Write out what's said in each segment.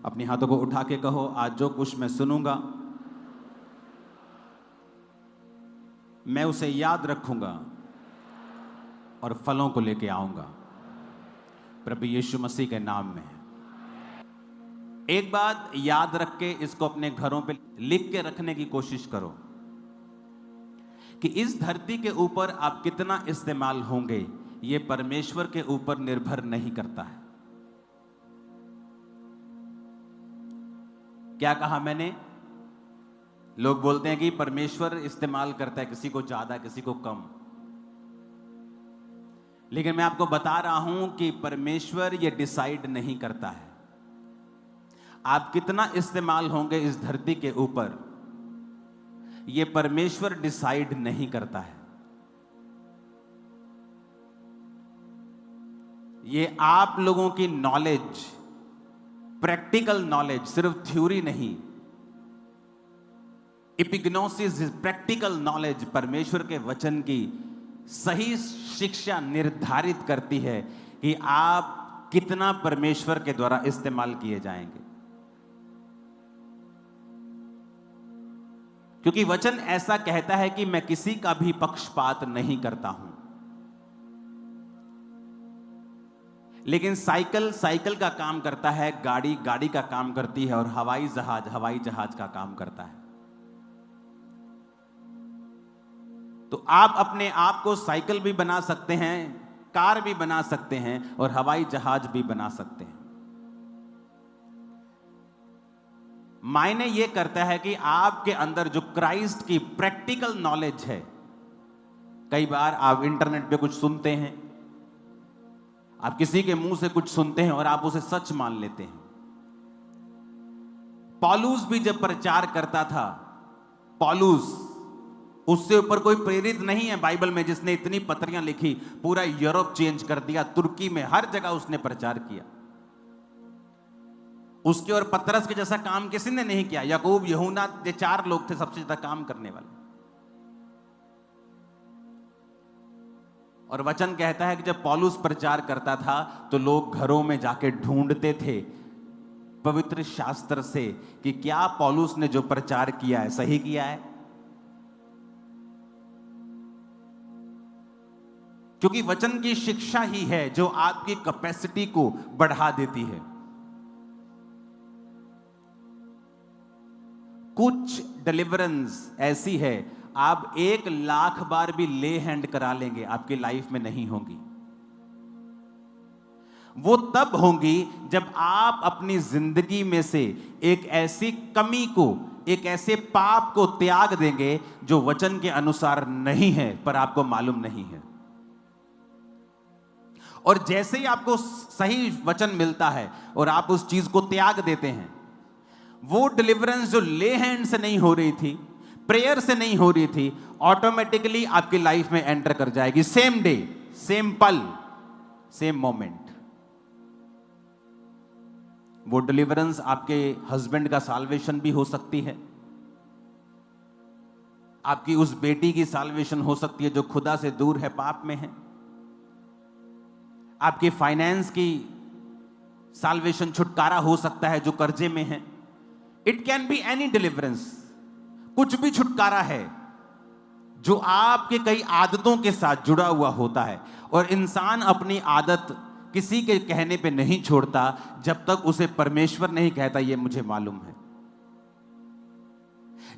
अपने हाथों को उठा के कहो, आज जो कुछ मैं सुनूंगा मैं उसे याद रखूंगा और फलों को लेके आऊंगा प्रभु यीशु मसीह के नाम में। एक बात याद रख के इसको अपने घरों पे लिख के रखने की कोशिश करो कि इस धरती के ऊपर आप कितना इस्तेमाल होंगे ये परमेश्वर के ऊपर निर्भर नहीं करता है। क्या कहा मैंने? लोग बोलते हैं कि परमेश्वर इस्तेमाल करता है, किसी को ज्यादा किसी को कम, लेकिन मैं आपको बता रहा हूं कि परमेश्वर ये डिसाइड नहीं करता है आप कितना इस्तेमाल होंगे इस धरती के ऊपर, ये परमेश्वर डिसाइड नहीं करता है। ये आप लोगों की नॉलेज, प्रैक्टिकल नॉलेज, सिर्फ थ्योरी नहीं, एपिग्नोसिस, प्रैक्टिकल नॉलेज परमेश्वर के वचन की सही शिक्षा निर्धारित करती है कि आप कितना परमेश्वर के द्वारा इस्तेमाल किए जाएंगे। क्योंकि वचन ऐसा कहता है कि मैं किसी का भी पक्षपात नहीं करता हूं, लेकिन साइकिल साइकिल का काम करता है, गाड़ी गाड़ी का काम करती है और हवाई जहाज का काम करता है। तो आप अपने आप को साइकिल भी बना सकते हैं, कार भी बना सकते हैं और हवाई जहाज भी बना सकते हैं। मायने यह करता है कि आपके अंदर जो क्राइस्ट की प्रैक्टिकल नॉलेज है, कई बार आप इंटरनेट पे कुछ सुनते हैं, आप किसी के मुंह से कुछ सुनते हैं और आप उसे सच मान लेते हैं। पौलुस भी जब प्रचार करता था, पौलुस, उससे ऊपर कोई प्रेरित नहीं है बाइबल में जिसने इतनी पत्रियां लिखी, पूरा यूरोप चेंज कर दिया, तुर्की में हर जगह उसने प्रचार किया। उसके और पतरस के जैसा काम किसी ने नहीं किया। याकूब, यूहन्ना, ये 4 लोग थे सबसे ज्यादा काम करने वाले। और वचन कहता है कि जब पौलुस प्रचार करता था तो लोग घरों में जाके ढूंढते थे पवित्र शास्त्र से कि क्या पौलुस ने जो प्रचार किया है सही किया है, क्योंकि वचन की शिक्षा ही है जो आपकी कैपेसिटी को बढ़ा देती है। कुछ डिलीवरेंस ऐसी है आप 1,00,000 बार भी ले हैंड करा लेंगे, आपकी लाइफ में नहीं होंगी। वो तब होंगी जब आप अपनी जिंदगी में से एक ऐसी कमी को, एक ऐसे पाप को त्याग देंगे जो वचन के अनुसार नहीं है पर आपको मालूम नहीं है। और जैसे ही आपको सही वचन मिलता है और आप उस चीज को त्याग देते हैं, वो डिलीवरेंस जो ले हैंड से नहीं हो रही थी, प्रेयर से नहीं हो रही थी, ऑटोमेटिकली आपकी लाइफ में एंटर कर जाएगी। सेम डे, सेम पल, सेम मोमेंट। वो डिलीवरेंस आपके हस्बैंड का साल्वेशन भी हो सकती है, आपकी उस बेटी की साल्वेशन हो सकती है जो खुदा से दूर है, पाप में है, आपके फाइनेंस की साल्वेशन, छुटकारा हो सकता है जो कर्जे में है। It can be any deliverance, कुछ भी छुटकारा है जो आपके कई आदतों के साथ जुड़ा हुआ होता है। और इंसान अपनी आदत किसी के कहने पे नहीं छोड़ता जब तक उसे परमेश्वर नहीं कहता ये मुझे मालूम है।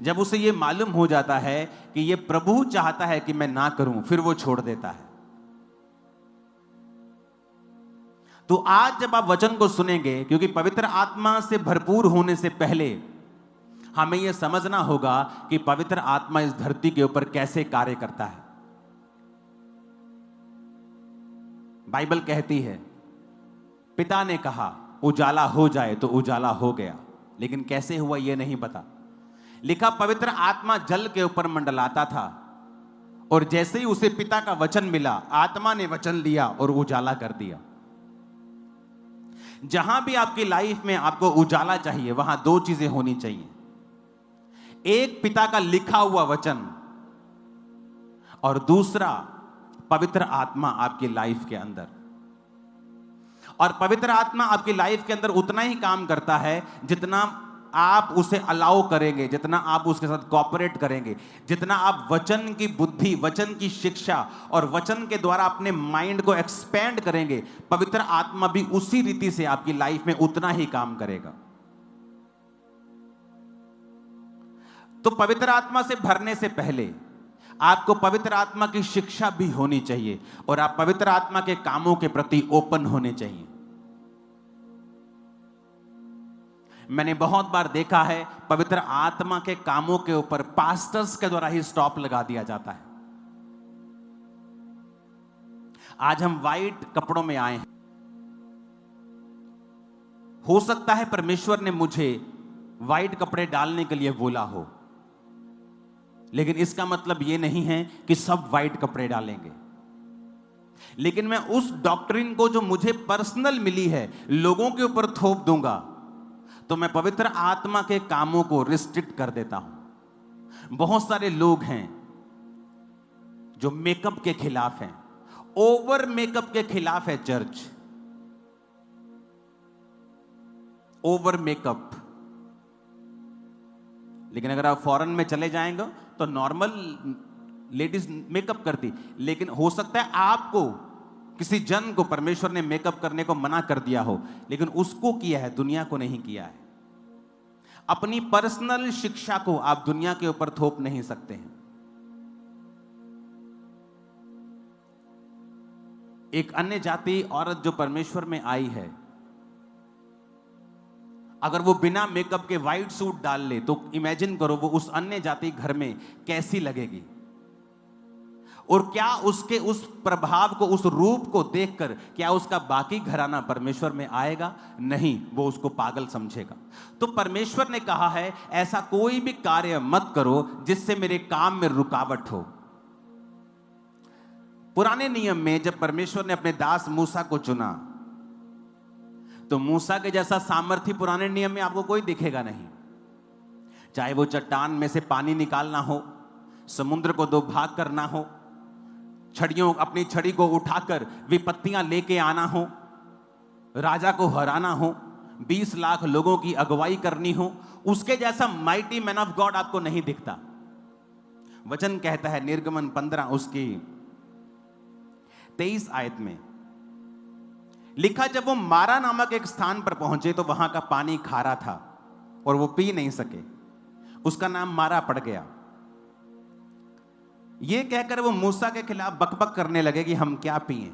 जब उसे ये मालूम हो जाता है कि ये प्रभु चाहता है कि मैं ना करूं, फिर वो छोड़ देता है। तो आज जब आप वचन को सुनेंगे, क्योंकि पवित्र आत्मा से भरपूर होने से पहले हमें यह समझना होगा कि पवित्र आत्मा इस धरती के ऊपर कैसे कार्य करता है। बाइबल कहती है, पिता ने कहा उजाला हो जाए तो उजाला हो गया, लेकिन कैसे हुआ यह नहीं पता। लिखा, पवित्र आत्मा जल के ऊपर मंडलाता था और जैसे ही उसे पिता का वचन मिला, आत्मा ने वचन लिया और उजाला कर दिया। जहां भी आपकी लाइफ में आपको उजाला चाहिए, वहां 2 चीजें होनी चाहिए। एक, पिता का लिखा हुआ वचन, और दूसरा, पवित्र आत्मा आपकी लाइफ के अंदर। और पवित्र आत्मा आपकी लाइफ के अंदर उतना ही काम करता है जितना आप उसे अलाउ करेंगे, जितना आप उसके साथ कोऑपरेट करेंगे, जितना आप वचन की बुद्धि, वचन की शिक्षा और वचन के द्वारा अपने माइंड को एक्सपेंड करेंगे, पवित्र आत्मा भी उसी रीति से आपकी लाइफ में उतना ही काम करेगा। तो पवित्र आत्मा से भरने से पहले आपको पवित्र आत्मा की शिक्षा भी होनी चाहिए और आप पवित्र आत्मा के कामों के प्रति ओपन होने चाहिए। मैंने बहुत बार देखा है पवित्र आत्मा के कामों के ऊपर पास्टर्स के द्वारा ही स्टॉप लगा दिया जाता है। आज हम वाइट कपड़ों में आए हैं, हो सकता है परमेश्वर ने मुझे वाइट कपड़े डालने के लिए बोला हो, लेकिन इसका मतलब यह नहीं है कि सब वाइट कपड़े डालेंगे। लेकिन मैं उस डॉक्ट्रिन को जो मुझे पर्सनल मिली है लोगों के ऊपर थोप दूंगा, तो मैं पवित्र आत्मा के कामों को रिस्ट्रिक्ट कर देता हूं। बहुत सारे लोग हैं जो मेकअप के खिलाफ हैं, ओवर मेकअप के खिलाफ है चर्च। ओवर मेकअप, लेकिन अगर आप फॉरेन में चले जाएंगे तो नॉर्मल लेडीज मेकअप करती, लेकिन हो सकता है आपको किसी जन को परमेश्वर ने मेकअप करने को मना कर दिया हो, लेकिन उसको किया है, दुनिया को नहीं किया है। अपनी पर्सनल शिक्षा को आप दुनिया के ऊपर थोप नहीं सकते हैं। एक अन्य जाति औरत जो परमेश्वर में आई है, अगर वो बिना मेकअप के व्हाइट सूट डाल ले तो इमेजिन करो वो उस अन्य जाति घर में कैसी लगेगी, और क्या उसके उस प्रभाव को, उस रूप को देखकर क्या उसका बाकी घराना परमेश्वर में आएगा? नहीं, वो उसको पागल समझेगा। तो परमेश्वर ने कहा है ऐसा कोई भी कार्य मत करो जिससे मेरे काम में रुकावट हो। पुराने नियम में जब परमेश्वर ने अपने दास मूसा को चुना, तो मूसा के जैसा सामर्थ्य पुराने नियम में आपको कोई दिखेगा नहीं। चाहे वो चट्टान में से पानी निकालना हो, समुद्र को दो भाग करना हो, अपनी छड़ी को उठाकर विपत्तियां लेके आना हो, राजा को हराना हो, 20 लाख लोगों की अगुवाई करनी हो, उसके जैसा माइटी मैन ऑफ गॉड आपको नहीं दिखता। वचन कहता है निर्गमन 15 उसकी 23 आयत में लिखा, जब वो मारा नामक एक स्थान पर पहुंचे तो वहां का पानी खारा था और वो पी नहीं सके, उसका नाम मारा पड़ गया। ये कहकर वो मूसा के खिलाफ बकबक करने लगे कि हम क्या पिएं।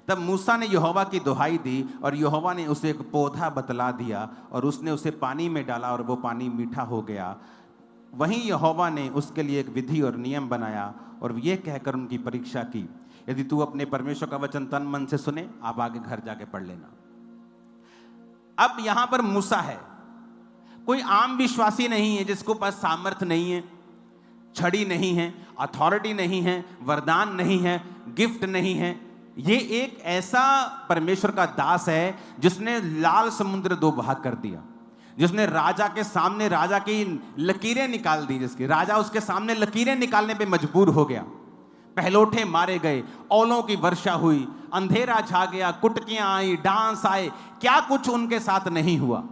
तब मूसा ने यहोवा की दुहाई दी और यहोवा ने उसे एक पौधा बतला दिया और उसने उसे पानी में डाला और वो पानी मीठा हो गया। वहीं यहोवा ने उसके लिए एक विधि और नियम बनाया और ये कहकर उनकी परीक्षा की, यदि तू अपने परमेश्वर का वचन तन मन से सुने, आप आगे घर जाके पढ़ लेना। अब यहां पर मूसा है, कोई आम विश्वासी नहीं है जिसको पास सामर्थ नहीं है, छड़ी नहीं है, अथॉरिटी नहीं है, वरदान नहीं है, गिफ्ट नहीं है। ये एक ऐसा परमेश्वर का दास है जिसने लाल समुद्र दो भाग कर दिया, जिसने राजा के सामने राजा की लकीरें निकाल दी, जिसकी राजा उसके सामने लकीरें निकालने पे मजबूर हो गया। पहलोठे मारे गए, औलों की वर्षा हुई, अंधेरा छा गया, कुटकियां आई, डांस आए, क्या कुछ उनके साथ नहीं हुआ।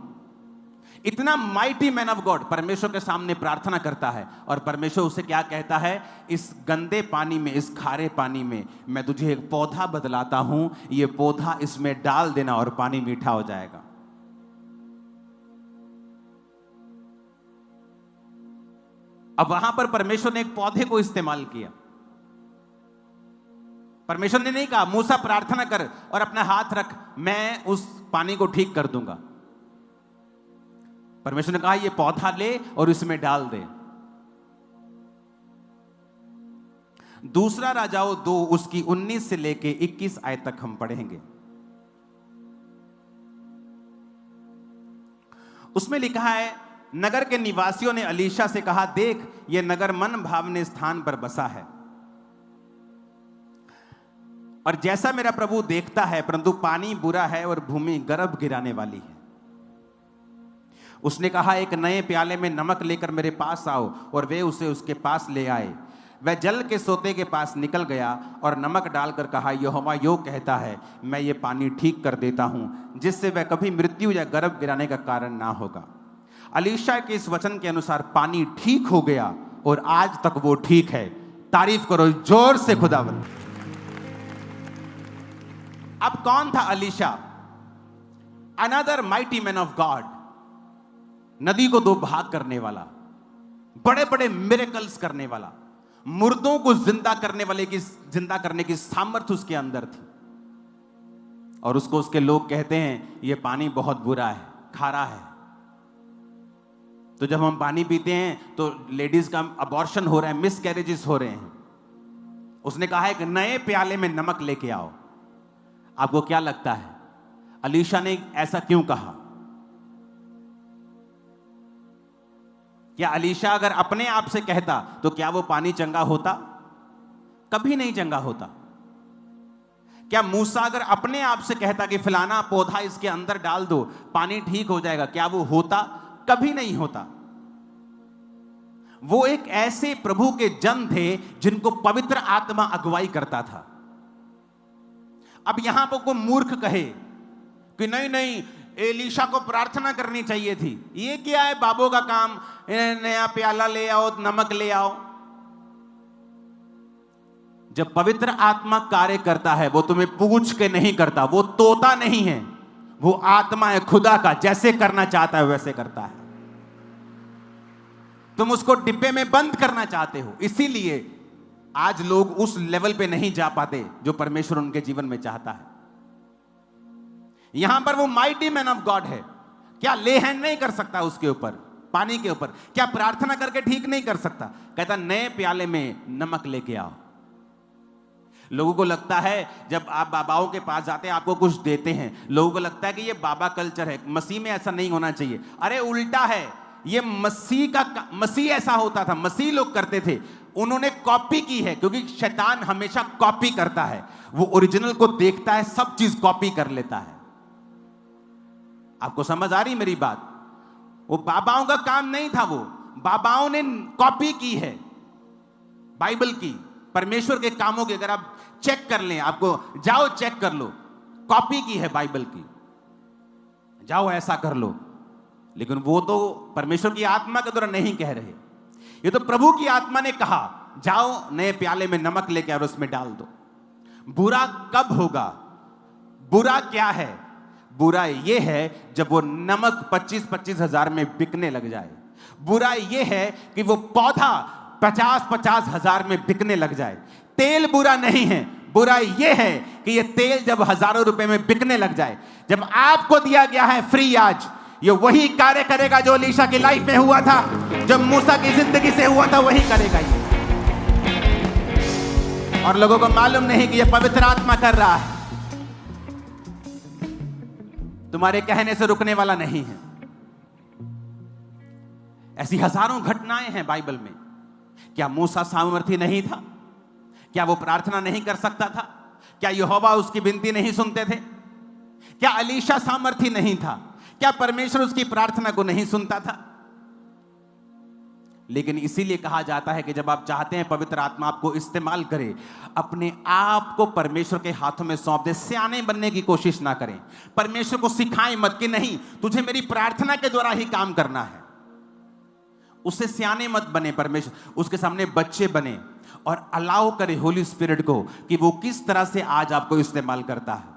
इतना माइटी मैन ऑफ गॉड परमेश्वर के सामने प्रार्थना करता है और परमेश्वर उसे क्या कहता है, इस गंदे पानी में, इस खारे पानी में मैं तुझे एक पौधा बदलाता हूं, ये पौधा इसमें डाल देना और पानी मीठा हो जाएगा। अब वहां पर परमेश्वर ने एक पौधे को इस्तेमाल किया। परमेश्वर ने नहीं कहा मूसा प्रार्थना कर और अपना हाथ रख, मैं उस पानी को ठीक कर दूंगा। परमेश्वर ने कहा ये पौधा ले और इसमें डाल दे। दूसरा राजाओं 2 उसकी 19 से लेके 21 आयत तक हम पढ़ेंगे। उसमें लिखा है, नगर के निवासियों ने अलीशा से कहा, देख यह नगर मन भावने स्थान पर बसा है और जैसा मेरा प्रभु देखता है, परंतु पानी बुरा है और भूमि गर्भ गिराने वाली है। उसने कहा, एक नए प्याले में नमक लेकर मेरे पास आओ, और वे उसे उसके पास ले आए। वह जल के सोते के पास निकल गया और नमक डालकर कहा, यहोवा यो कहता है, मैं ये पानी ठीक कर देता हूं, जिससे वह कभी मृत्यु या गर्भ गिराने का कारण ना होगा। अलीशा के इस वचन के अनुसार पानी ठीक हो गया और आज तक वो ठीक है। तारीफ करो जोर से खुदावंद। अब कौन था Alisha? Another mighty man of God, नदी को दो भाग करने वाला, बड़े बड़े मिरेकल्स करने वाला, मुर्दों को जिंदा करने की सामर्थ्य उसके अंदर थी। और उसको उसके लोग कहते हैं ये पानी बहुत बुरा है, खारा है। तो जब हम पानी पीते हैं तो लेडीज का अबॉर्शन हो रहा है, मिस कैरेजेस हो रहे हैं। उसने कहा है कि नए प्याले में नमक लेके आओ। आपको क्या लगता है अलीशा ने ऐसा क्यों कहा? क्या अलीशा अगर अपने आप से कहता तो क्या वो पानी चंगा होता? कभी नहीं चंगा होता। क्या मूसा अगर अपने आप से कहता कि फलाना पौधा इसके अंदर डाल दो पानी ठीक हो जाएगा, क्या वो होता? कभी नहीं होता। वो एक ऐसे प्रभु के जन थे जिनको पवित्र आत्मा अगुवाई करता था। अब यहां पर कोई मूर्ख कहे कि नहीं नहीं एलीशा को प्रार्थना करनी चाहिए थी, ये क्या है बाबों का काम, नया प्याला ले आओ, नमक ले आओ। जब पवित्र आत्मा कार्य करता है वो तुम्हें पूछ के नहीं करता, वो तोता नहीं है, वो आत्मा है खुदा का, जैसे करना चाहता है वैसे करता है। तुम उसको डिब्बे में बंद करना चाहते हो, इसीलिए आज लोग उस लेवल पे नहीं जा पाते जो परमेश्वर उनके जीवन में चाहता है। यहां पर वो माइटी मैन ऑफ गॉड है, क्या ले हैंड नहीं कर सकता उसके ऊपर, पानी के ऊपर? क्या प्रार्थना करके ठीक नहीं कर सकता? कहता नए प्याले में नमक लेके आओ। लोगों को लगता है जब आप बाबाओं के पास जाते हैं आपको कुछ देते हैं, लोगों को लगता है कि ये बाबा कल्चर है, मसीह में ऐसा नहीं होना चाहिए। अरे उल्टा है, ये मसीह ऐसा होता था, मसीह लोग करते थे, उन्होंने कॉपी की है, क्योंकि शैतान हमेशा कॉपी करता है। वो ओरिजिनल को देखता है, सब चीज कॉपी कर लेता है। आपको समझ आ रही मेरी बात? वो बाबाओं का काम नहीं था, वो बाबाओं ने कॉपी की है बाइबल की, परमेश्वर के कामों की। अगर आप चेक कर लें, आपको जाओ चेक कर लो, कॉपी की है बाइबल की, जाओ ऐसा कर लो। लेकिन वो तो परमेश्वर की आत्मा के द्वारा नहीं कह रहे, ये तो प्रभु की आत्मा ने कहा जाओ नए प्याले में नमक लेके और उसमें डाल दो। बुरा कब होगा? बुरा क्या है? बुरा ये है जब वो नमक 25-25 हजार में बिकने लग जाए। बुरा ये है कि वो पौधा 50-50 हजार में बिकने लग जाए। तेल बुरा नहीं है, बुरा ये है कि ये तेल जब हजारों रुपए में बिकने लग जाए। जब आपको दिया गया है फ्री, आज ये वही कार्य करेगा जो अलीशा की लाइफ में हुआ था, जब मूसा की जिंदगी से हुआ था, वही करेगा ये। और लोगों को मालूम नहीं कि ये पवित्र आत्मा कर रहा है, तुम्हारे कहने से रुकने वाला नहीं है। ऐसी हजारों घटनाएं हैं बाइबल में। क्या मूसा सामर्थी नहीं था? क्या वो प्रार्थना नहीं कर सकता था? क्या यहोवा उसकी विनती नहीं सुनते थे? क्या अलीशा सामर्थी नहीं था? क्या परमेश्वर उसकी प्रार्थना को नहीं सुनता था? लेकिन इसीलिए कहा जाता है कि जब आप चाहते हैं पवित्र आत्मा आपको इस्तेमाल करे, अपने आप को परमेश्वर के हाथों में सौंप दे। सियाने बनने की कोशिश ना करें, परमेश्वर को सिखाएं मत कि नहीं तुझे मेरी प्रार्थना के द्वारा ही काम करना है। उससे सियाने मत बने, परमेश्वर उसके सामने बच्चे बने और अलाउ करे होली स्पिरिट को कि वो किस तरह से आज आपको इस्तेमाल करता है।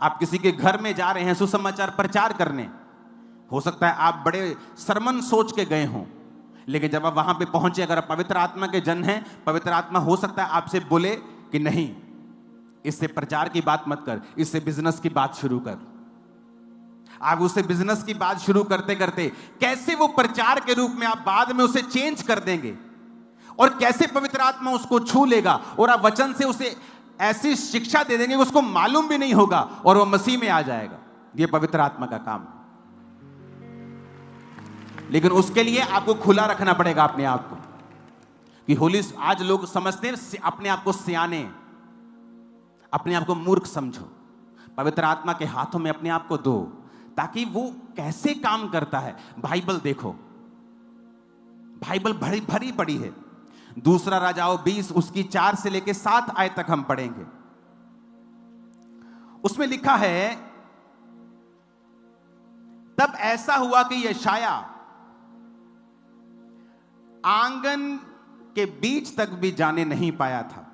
आप किसी के घर में जा रहे हैं सुसमाचार प्रचार करने, हो सकता है आप बड़े सरमन सोच के गए हों, लेकिन जब आप वहां पे पहुंचे, अगर आप पवित्र आत्मा के जन हैं, पवित्र आत्मा हो सकता है आपसे बोले कि नहीं, इससे प्रचार की बात मत कर, इससे बिजनेस की बात शुरू कर। आप उससे बिजनेस की बात शुरू करते करते कैसे वो प्रचार के रूप में आप बाद में उसे चेंज कर देंगे, और कैसे पवित्र आत्मा उसको छू लेगा और आप वचन से उसे ऐसी शिक्षा दे देंगे कि उसको मालूम भी नहीं होगा और वो मसीह में आ जाएगा। ये पवित्र आत्मा का काम है। लेकिन उसके लिए आपको खुला रखना पड़ेगा अपने आप को कि होली। आज लोग समझते हैं अपने आप को सियाने, अपने आप को मूर्ख समझो। पवित्र आत्मा के हाथों में अपने आप को दो ताकि वो कैसे काम करता है। बाइबल देखो, बाइबल भरी भरी पड़ी है। दूसरा राजाओं 20 उसकी 4 से लेकर 7 आयत तक हम पढ़ेंगे। उसमें लिखा है, तब ऐसा हुआ कि यशाया आंगन के बीच तक भी जाने नहीं पाया था।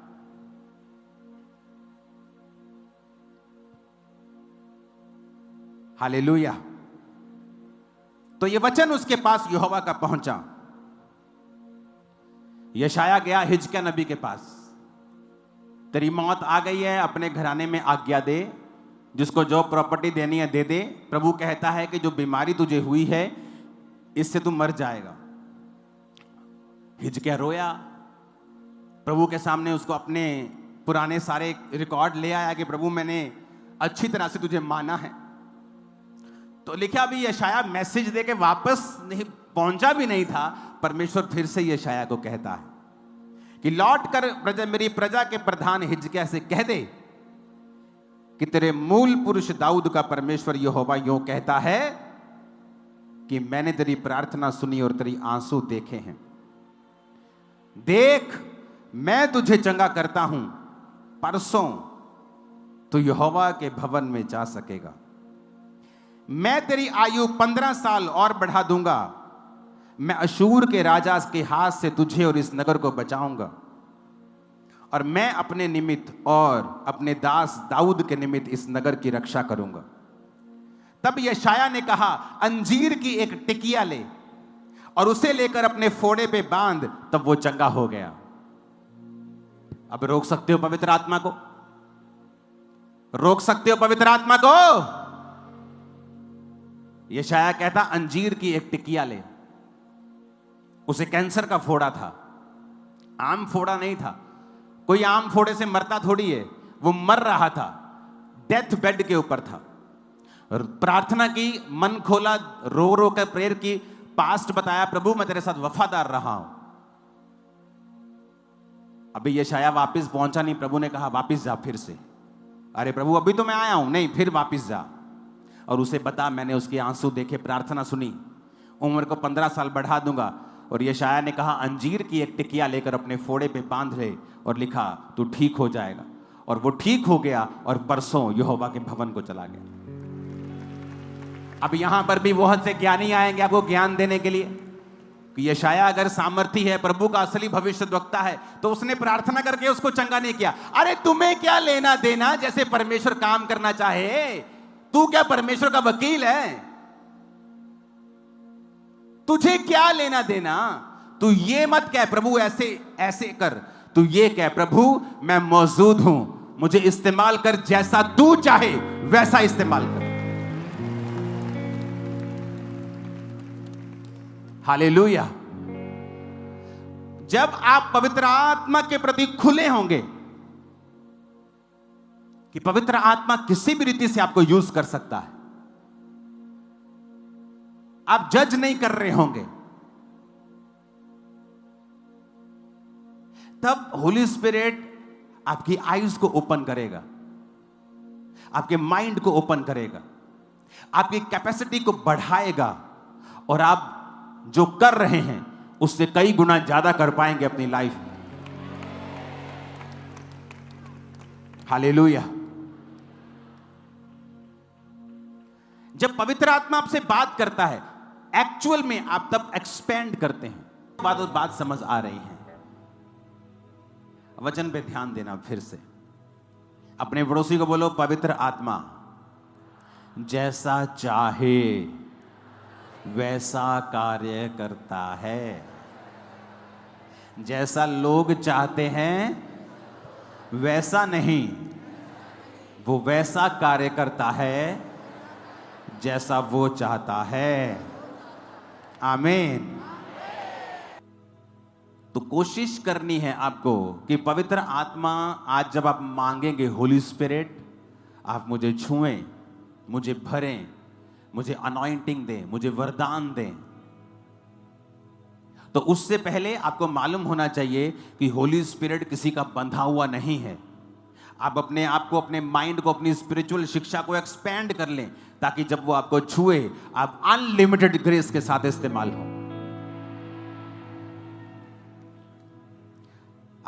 हालेलुया। तो यह वचन उसके पास यहोवा का पहुंचा। यशाया गया हिजकिय्याह नबी के पास, तेरी मौत आ गई है, अपने घराने में आज्ञा दे, जिसको जो प्रॉपर्टी देनी है दे दे। प्रभु कहता है कि जो बीमारी तुझे हुई है इससे तू मर जाएगा। हिजकिय्याह रोया, प्रभु के सामने उसको अपने पुराने सारे रिकॉर्ड ले आया कि प्रभु मैंने अच्छी तरह से तुझे माना है। तो लिखा भी यशाया मैसेज दे के वापस नहीं पहुंचा भी नहीं था, परमेश्वर फिर से यशाया को कहता है कि लौट कर मेरी प्रजा के प्रधान हिजकिय्याह से कह दे कि तेरे मूल पुरुष दाऊद का परमेश्वर यहोवा यूं कहता है कि मैंने तेरी प्रार्थना सुनी और तेरी आंसू देखे हैं। देख, मैं तुझे चंगा करता हूं, परसों तू यहोवा के भवन में जा सकेगा। मैं तेरी आयु 15 साल और बढ़ा दूंगा। मैं अशूर के राजा के हाथ से तुझे और इस नगर को बचाऊंगा, और मैं अपने निमित्त और अपने दास दाऊद के निमित्त इस नगर की रक्षा करूंगा। तब यशाया ने कहा, अंजीर की एक टिकिया ले और उसे लेकर अपने फोड़े पे बांध। तब वो चंगा हो गया। अब रोक सकते हो पवित्र आत्मा को? रोक सकते हो पवित्र आत्मा को? यशाया कहता, अंजीर की एक टिकिया ले। उसे कैंसर का फोड़ा था, आम फोड़ा नहीं था। कोई आम फोड़े से मरता थोड़ी है, वो मर रहा था, डेथ बेड के ऊपर था। प्रार्थना की, मन खोला, रो रो कर प्रेयर की, पास्ट बताया, प्रभु मैं तेरे साथ वफादार रहा हूं। अभी यशाया वापस पहुंचा नहीं, प्रभु ने कहा वापस जा फिर से। अरे प्रभु अभी तो मैं आया हूं। नहीं, फिर वापस जा और उसे बता मैंने उसके आंसू देखे, प्रार्थना सुनी, उम्र को 15 साल बढ़ा दूंगा। और यशाया ने कहा, अंजीर की एक टिकिया लेकर अपने फोड़े पे बांध ले, और लिखा तू ठीक हो जाएगा। और वो ठीक हो गया और परसों यहोवा के भवन को चला गया। अब यहां पर भी बहुत से ज्ञानी आएंगे आपको ज्ञान देने के लिए कि यशाया अगर सामर्थी है, प्रभु का असली भविष्यद्वक्ता है, तो उसने प्रार्थना करके उसको चंगा नहीं किया। अरे तुम्हें क्या लेना देना जैसे परमेश्वर काम करना चाहे? तू क्या परमेश्वर का वकील है? तुझे क्या लेना देना? तू ये मत कह प्रभु ऐसे ऐसे कर, तू ये कह प्रभु मैं मौजूद हूं, मुझे इस्तेमाल कर, जैसा तू चाहे वैसा इस्तेमाल कर। हालेलुया। जब आप पवित्र आत्मा के प्रति खुले होंगे कि पवित्र आत्मा किसी भी रीति से आपको यूज कर सकता है, आप जज नहीं कर रहे होंगे, तब होली स्पिरिट आपकी आईज को ओपन करेगा, आपके माइंड को ओपन करेगा, आपकी कैपेसिटी को बढ़ाएगा, और आप जो कर रहे हैं उससे कई गुना ज्यादा कर पाएंगे अपनी लाइफ में। हालेलुया। जब पवित्र आत्मा आपसे बात करता है, एक्चुअल में आप तब एक्सपेंड करते हैं। बात समझ आ रही है? वचन पे ध्यान देना। फिर से अपने पड़ोसी को बोलो, पवित्र आत्मा जैसा चाहे वैसा कार्य करता है, जैसा लोग चाहते हैं वैसा नहीं, वो वैसा कार्य करता है जैसा वो चाहता है। आमीन। तो कोशिश करनी है आपको कि पवित्र आत्मा, आज जब आप मांगेंगे होली स्पिरिट, आप मुझे छुएं, मुझे भरें, मुझे अनॉइंटिंग दें, मुझे वरदान दें। तो उससे पहले आपको मालूम होना चाहिए कि होली स्पिरिट किसी का बंधा हुआ नहीं है। आप अपने आप को, अपने माइंड को, अपनी स्पिरिचुअल शिक्षा को एक्सपेंड कर लें, ताकि जब वो आपको छुए आप अनलिमिटेड ग्रेस के साथ इस्तेमाल हो।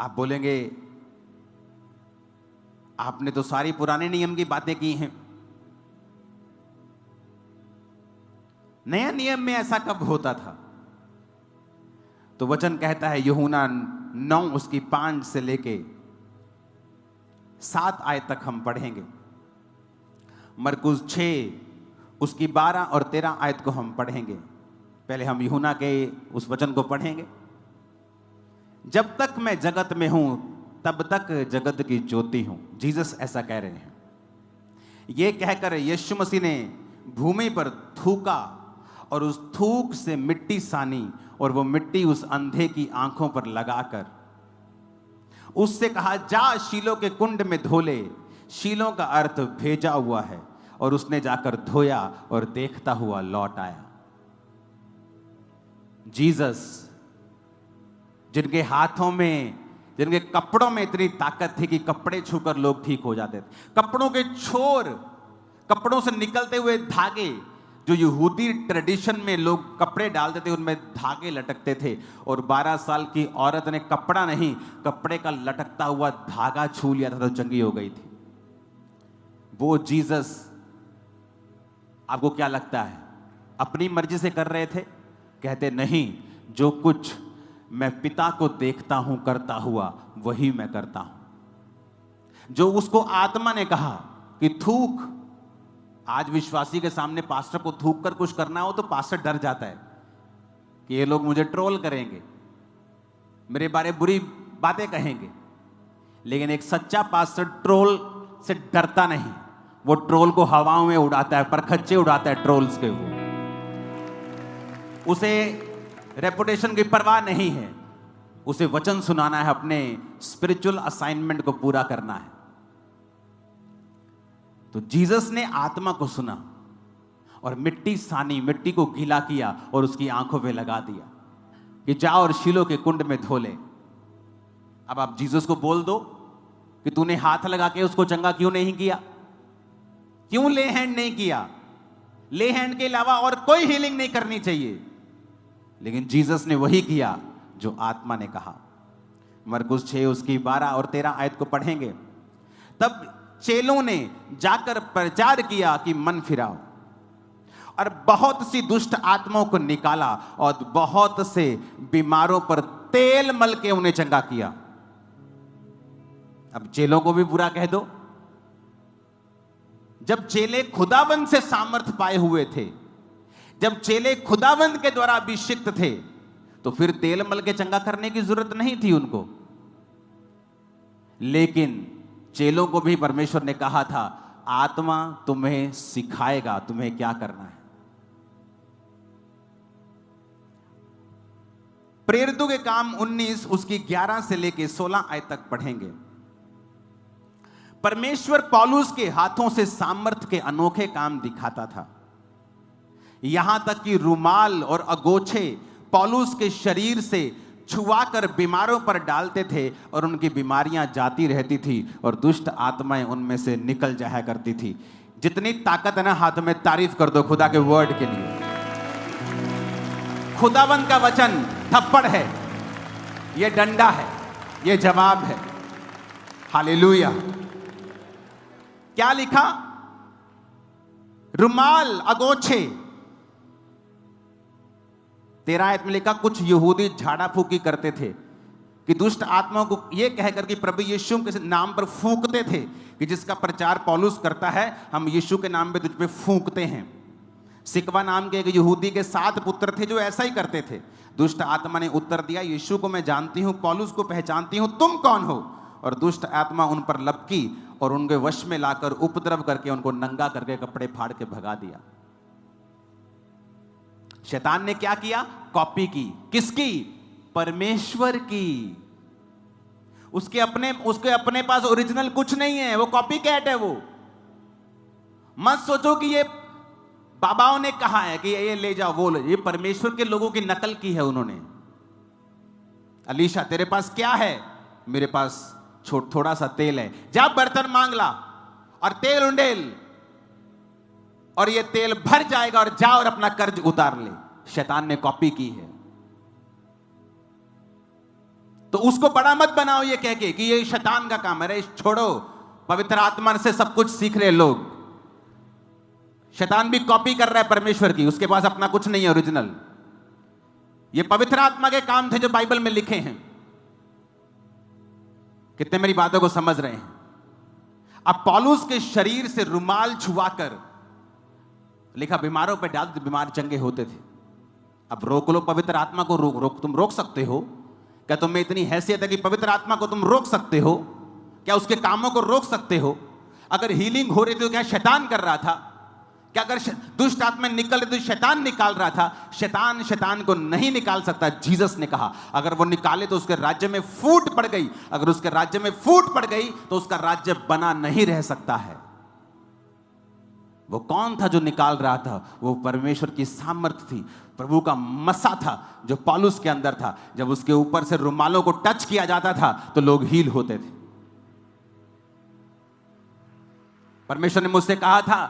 आप बोलेंगे आपने तो सारी पुराने नियम की बातें की हैं, नया नियम में ऐसा कब होता था? तो वचन कहता है, यूहन्ना 9 उसकी 5 से लेके 7 आयत तक हम पढ़ेंगे। मरकुस 6 उसकी 12 और 13 आयत को हम पढ़ेंगे। पहले हम यूहन्ना के उस वचन को पढ़ेंगे। जब तक मैं जगत में हूं तब तक जगत की ज्योति हूं। जीसस ऐसा कह रहे हैं। यह कहकर यीशु मसीह ने भूमि पर थूका और उस थूक से मिट्टी सानी और वो मिट्टी उस अंधे की आंखों पर लगाकर उससे कहा, जा शीलो के कुंड में धो ले। शीलो का अर्थ भेजा हुआ है। और उसने जाकर धोया और देखता हुआ लौट आया। जीसस, जिनके हाथों में, जिनके कपड़ों में इतनी ताकत थी कि कपड़े छूकर लोग ठीक हो जाते थे, कपड़ों के छोर, कपड़ों से निकलते हुए धागे, जो यहूदी ट्रेडिशन में लोग कपड़े डालते थे उनमें धागे लटकते थे, और 12 साल की औरत ने कपड़ा नहीं, कपड़े का लटकता हुआ धागा छू लिया था तो चंगी हो गई थी। वो जीसस, आपको क्या लगता है अपनी मर्जी से कर रहे थे? कहते नहीं, जो कुछ मैं पिता को देखता हूं करता हुआ वही मैं करता हूं। जो उसको आत्मा ने कहा कि थूक, आज विश्वासी के सामने पास्टर को थूक कर कुछ करना हो तो पास्टर डर जाता है कि ये लोग मुझे ट्रोल करेंगे, मेरे बारे बुरी बातें कहेंगे। लेकिन एक सच्चा पास्टर ट्रोल से डरता नहीं, वो ट्रोल को हवाओं में उड़ाता है, परखच्चे उड़ाता है ट्रोल्स के। वो उसे रेपुटेशन की परवाह नहीं है, उसे वचन सुनाना है, अपने स्पिरिचुअल असाइनमेंट को पूरा करना है। तो जीसस ने आत्मा को सुना और मिट्टी सानी, मिट्टी को गीला किया और उसकी आंखों पे लगा दिया कि जा और शीलो के कुंड में धो ले। अब आप जीसस को बोल दो कि तूने हाथ लगा के उसको चंगा क्यों नहीं किया, क्यों ले हैंड नहीं किया? ले हैंड के अलावा और कोई हीलिंग नहीं करनी चाहिए। लेकिन जीसस ने वही किया जो आत्मा ने कहा। मरकुस 6 उसकी 12 और 13 आयत को पढ़ेंगे। तब चेलों ने जाकर प्रचार किया कि मन फिराओ, और बहुत सी दुष्ट आत्माओं को निकाला और बहुत से बीमारों पर तेल मल के उन्हें चंगा किया। अब चेलों को भी बुरा कह दो। जब चेले खुदावंद से सामर्थ पाए हुए थे, जब चेले खुदावंद के द्वारा अभिषिक्त थे, तो फिर तेल मल के चंगा करने की जरूरत नहीं थी उनको। लेकिन चेलों को भी परमेश्वर ने कहा था, आत्मा तुम्हें सिखाएगा तुम्हें क्या करना है। प्रेरितों के काम 19 उसकी 11 से लेके 16 आयत तक पढ़ेंगे। परमेश्वर पौलुस के हाथों से सामर्थ के अनोखे काम दिखाता था, यहां तक कि रुमाल और अगोछे पौलुस के शरीर से छुआकर बीमारों पर डालते थे और उनकी बीमारियां जाती रहती थी और दुष्ट आत्माएं उनमें से निकल जाया करती थी। जितनी ताकत है ना हाथ में, तारीफ कर दो खुदा के वर्ड के लिए। खुदावंद का वचन थप्पड़ है, यह डंडा है, यह जवाब है। हालेलुया। क्या लिखा? रुमाल, अगोछे। 13 आयत में लिखा, कुछ यहूदी झाड़ा फूकी करते थे कि दुष्ट आत्माओं को यह कहकर कि प्रभु यीशु के नाम पर फूंकते थे कि जिसका प्रचार पौलुस करता है, हम यीशु के नाम पे तुझ पे फूंकते हैं। सिकवा नाम के एक यहूदी के 7 पुत्र थे जो ऐसा ही करते थे। दुष्ट आत्मा ने उत्तर दिया, यीशु को मैं जानती हूं, पौलुस को पहचानती हूं, तुम कौन हो? और दुष्ट आत्मा उन पर लपकी और उनके वश में लाकर उपद्रव करके उनको नंगा करके कपड़े फाड़ के भगा दिया। शैतान ने क्या किया? कॉपी की। किसकी? परमेश्वर की। उसके अपने पास ओरिजिनल कुछ नहीं है, वो कॉपी कैट है। वो मत सोचो कि ये बाबाओं ने कहा है कि ये ले जाओ वो ले। ये परमेश्वर के लोगों की नकल की है उन्होंने। अलीशा तेरे पास क्या है? मेरे पास थोड़ा सा तेल है, जा बर्तन मांग ला और तेल उंडेल और ये तेल भर जाएगा और जा और अपना कर्ज उतार ले। शैतान ने कॉपी की है। तो उसको बड़ा मत बनाओ ये कह के कि ये शैतान का काम है। अरे छोड़ो, पवित्र आत्मा से सब कुछ सीख रहे लोग। शैतान भी कॉपी कर रहा है परमेश्वर की, उसके पास अपना कुछ नहीं है ओरिजिनल। ये पवित्र आत्मा के काम थे जो बाइबल में लिखे हैं। कितने मेरी बातों को समझ रहे हैं? अब पौलुस के शरीर से रुमाल छुआकर लिखा बीमारों पर डाल, बीमार चंगे होते थे। अब रोक लो पवित्र आत्मा को, रोक तुम रोक सकते हो क्या? तुम में इतनी हैसियत है कि पवित्र आत्मा को तुम रोक सकते हो क्या? उसके कामों को रोक सकते हो? अगर हीलिंग हो रही थी तो क्या शैतान कर रहा था क्या? अगर दुष्ट आत्मा निकल रही तो शैतान निकाल रहा था? शैतान को नहीं निकाल सकता। जीसस ने कहा अगर वो निकाले तो उसके राज्य में फूट पड़ गई। अगर उसके राज्य में फूट पड़ गई तो उसका राज्य बना नहीं रह सकता है। वो कौन था जो निकाल रहा था? वो परमेश्वर की सामर्थ थी, प्रभु का मसा था जो पौलुस के अंदर था। जब उसके ऊपर से रुमालों को टच किया जाता था तो लोग हील होते थे। परमेश्वर ने मुझसे कहा था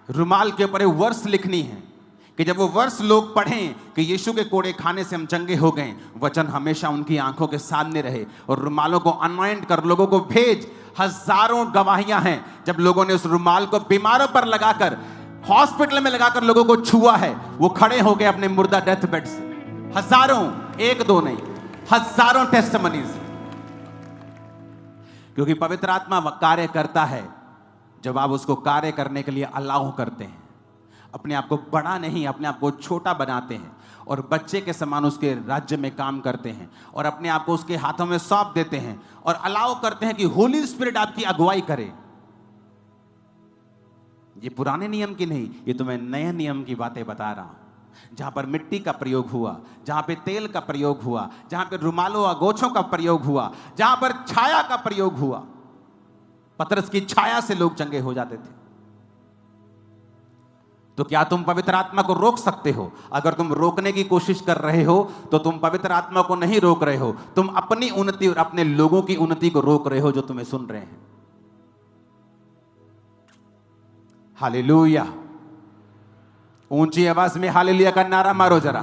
रुमाल के ऊपर वर्ष लिखनी है कि जब वो वर्ष लोग पढ़ें कि यीशु के कोड़े खाने से हम चंगे हो गए, वचन हमेशा उनकी आंखों के सामने रहे। और रुमालों को अनॉइंट कर लोगों को भेज। हजारों गवाहियां हैं जब लोगों ने उस रुमाल को बीमारों पर लगाकर, हॉस्पिटल में लगाकर लोगों को छुआ है, वो खड़े हो गए अपने मुर्दा डेथ बेड से। हजारों, एक दो नहीं, हजारों टेस्टिमनीज। क्योंकि पवित्र आत्मा कार्य करता है जब आप उसको कार्य करने के लिए अलाउ करते हैं। अपने आप को बड़ा नहीं, अपने आप को छोटा बनाते हैं और बच्चे के समान उसके राज्य में काम करते हैं और अपने आप को उसके हाथों में सौंप देते हैं और अलाउ करते हैं कि होली स्पिरिट आपकी अगुवाई करे। ये पुराने नियम की नहीं, ये तो मैं नए नियम की बातें बता रहा हूं। जहां पर मिट्टी का प्रयोग हुआ, जहां पे तेल का प्रयोग हुआ, जहां पे रुमालों अगोछों का प्रयोग हुआ, जहां पर छाया का प्रयोग हुआ। पतरस की छाया से लोग चंगे हो जाते थे। तो क्या तुम पवित्र आत्मा को रोक सकते हो? अगर तुम रोकने की कोशिश कर रहे हो तो तुम पवित्र आत्मा को नहीं रोक रहे हो, तुम अपनी उन्नति और अपने लोगों की उन्नति को रोक रहे हो जो तुम्हें सुन रहे हैं। हालेलुया! ऊंची आवाज में हालेलुया का नारा मारो जरा।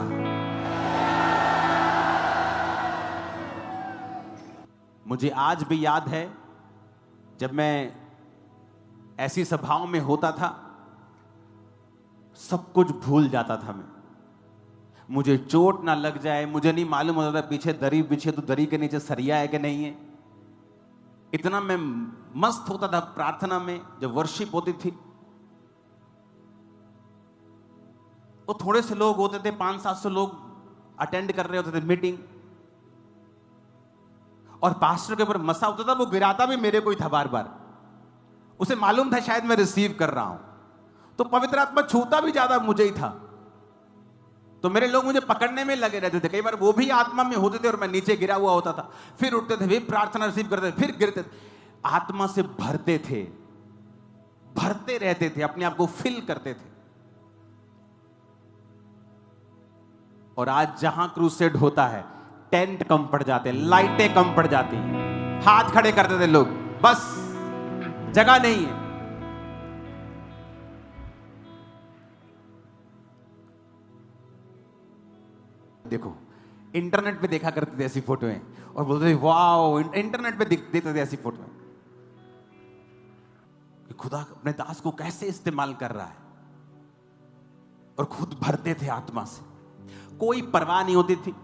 मुझे आज भी याद है जब मैं ऐसी सभाओं में होता था, सब कुछ भूल जाता था मैं। मुझे चोट ना लग जाए, मुझे नहीं मालूम होता था पीछे दरी बिछे तो दरी के नीचे सरिया है कि नहीं है। इतना मैं मस्त होता था प्रार्थना में। जब वर्शिप होती थी वो थोड़े से लोग होते थे, 500-700 लोग अटेंड कर रहे होते थे मीटिंग, और पास्टर के ऊपर मसा होता था। वो गिराता भी मेरे को ही था बार बार। उसे मालूम था शायद मैं रिसीव कर रहा हूं, तो पवित्र आत्मा छूता भी ज्यादा मुझे ही था। तो मेरे लोग मुझे पकड़ने में लगे रहते थे। कई बार वो भी आत्मा में होते थे और मैं नीचे गिरा हुआ होता था। फिर उठते थे, फिर प्रार्थना रिसीव करते थे, फिर गिरते थे। आत्मा से भरते थे, भरते रहते थे, अपने आप को फिल करते थे। और आज जहां क्रूसेड होता है टेंट कम पड़ जाते, लाइटें कम पड़ जाती, हाथ खड़े करते थे लोग, बस जगह नहीं है। देखो इंटरनेट पे देखा करते थे ऐसी फोटोएं और बोलते थे वाह, इंटरनेट पे देते थे ऐसी फोटोएं कि खुदा अपने दास को कैसे इस्तेमाल कर रहा है, और खुद भरते थे आत्मा से। कोई परवाह नहीं होती थी।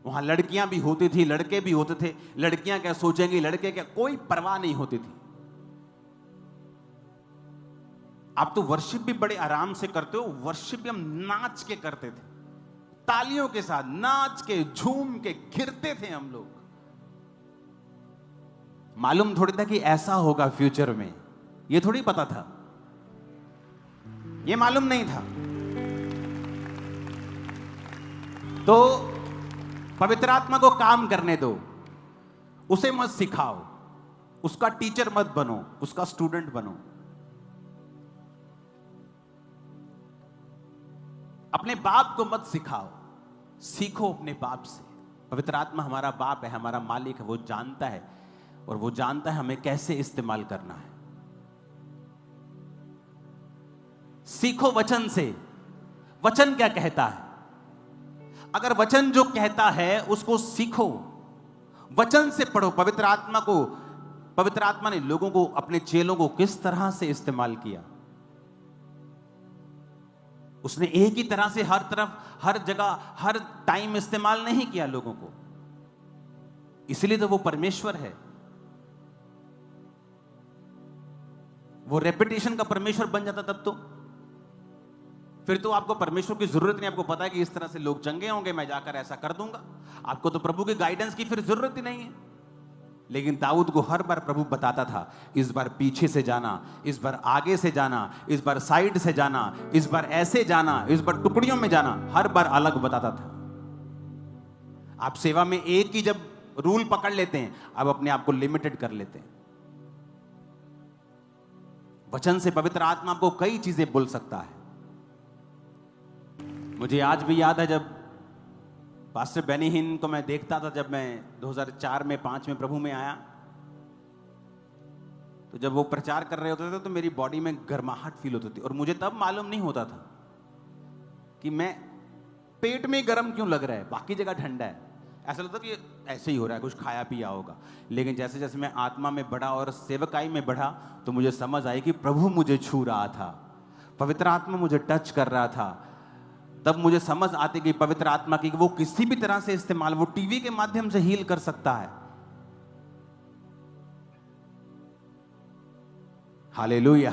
वहां लड़कियां भी होती थी, लड़के भी होते थे। लड़कियां क्या सोचेंगी, लड़के क्या, कोई परवाह नहीं होती थी। आप तो वर्शिप भी बड़े आराम से करते हो। वर्शिप भी हम नाच के करते थे, तालियों के साथ नाच के, झूम के, गिरते थे हम लोग। मालूम थोड़ी था कि ऐसा होगा फ्यूचर में, ये थोड़ी पता था, ये मालूम नहीं था। तो पवित्र आत्मा को काम करने दो, उसे मत सिखाओ, उसका टीचर मत बनो, उसका स्टूडेंट बनो। अपने बाप को मत सिखाओ, सीखो अपने बाप से। पवित्र आत्मा हमारा बाप है, हमारा मालिक है। वो जानता है, और वो जानता है हमें कैसे इस्तेमाल करना है। सीखो वचन से। वचन क्या कहता है? अगर वचन जो कहता है उसको सीखो, वचन से पढ़ो। पवित्र आत्मा ने लोगों को, अपने चेलों को किस तरह से इस्तेमाल किया। उसने एक ही तरह से हर तरफ, हर जगह, हर टाइम इस्तेमाल नहीं किया लोगों को। इसलिए तो वो परमेश्वर है। वो रेपिटेशन का परमेश्वर बन जाता तब तो फिर तो आपको परमेश्वर की जरूरत नहीं। आपको पता है कि इस तरह से लोग चंगे होंगे, मैं जाकर ऐसा कर दूंगा। आपको तो प्रभु के गाइडेंस की फिर जरूरत ही नहीं है। लेकिन दाऊद को हर बार प्रभु बताता था, इस बार पीछे से जाना, इस बार आगे से जाना, इस बार साइड से जाना, इस बार ऐसे जाना, इस बार टुकड़ियों में जाना। हर बार अलग बताता था। आप सेवा में एक ही जब रूल पकड़ लेते हैं, आप अपने आप को लिमिटेड कर लेते हैं। वचन से पवित्र आत्मा आपको कई चीजें बोल सकता है। मुझे आज भी याद है जब पास्टर बेनी हिन को मैं देखता था, जब मैं 2004 में 5 में प्रभु में आया, तो जब वो प्रचार कर रहे होते थे तो मेरी बॉडी में गर्माहट फील होती थी। और मुझे तब मालूम नहीं होता था कि मैं पेट में गर्म क्यों लग रहा है, बाकी जगह ठंडा है। ऐसा लगता कि ऐसे ही हो रहा है, कुछ खाया पिया होगा। लेकिन जैसे जैसे मैं आत्मा में बढ़ा और सेवकाई में बढ़ा, तो मुझे समझ आई कि प्रभु मुझे छू रहा था, पवित्र आत्मा मुझे टच कर रहा था। तब मुझे समझ आती कि पवित्र आत्मा की वो किसी भी तरह से इस्तेमाल, वो टीवी के माध्यम से हील कर सकता है। हालेलुया।